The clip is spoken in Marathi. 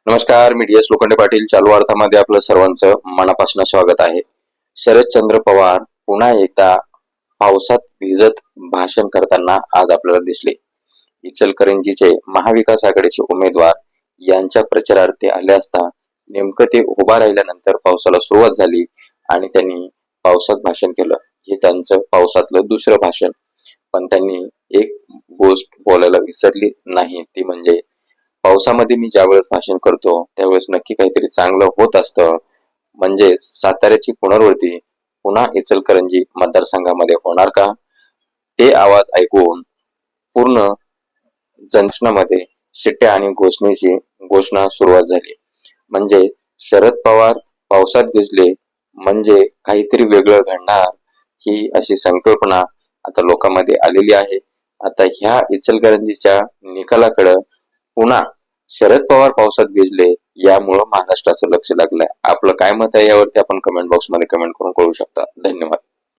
नमस्कार, मी डी.एस. लोखंडे पाटील. चालू अर्थामध्ये आपलं सर्वांचं मनापासून स्वागत आहे. शरदचंद्र पवार पुन्हा एकदा पावसात भिजत भाषण करताना आज आपल्याला दिसले. इचलकरंजीचे महाविकास आघाडीचे उमेदवार यांच्या प्रचारार्थ आले असता नेमकं ते उभा राहिल्यानंतर पावसाला सुरुवात झाली आणि त्यांनी पावसात भाषण केलं. हे त्यांचं पावसातलं दुसरं भाषण. पण त्यांनी एक गोष्ट बोलायला विसरली नाही, ती म्हणजे पावसामध्ये मी ज्यावेळेस भाषण करतो त्यावेळेस नक्की काहीतरी चांगलं होत असतं. म्हणजे साताऱ्याची पुनरावृत्ती पुन्हा इचलकरंजी मतदारसंघामध्ये होणार का? ते आवाज ऐकून पूर्ण जंक्शनमध्ये शिट्ट्या आणि घोषणेची घोषणा सुरुवात झाली. म्हणजे शरद पवार पावसात भिजले म्हणजे काहीतरी वेगळं घडणार, ही अशी संकल्पना आता लोकांमध्ये आलेली आहे. आता ह्या इचलकरंजीच्या निकालाकडे पुन्हा शरद पवार पावसात भिजले यामुळं महाराष्ट्राचं लक्ष लागलंय. आपलं काय मत आहे यावरती आपण कमेंट बॉक्स मध्ये कमेंट करून कळू शकता. धन्यवाद.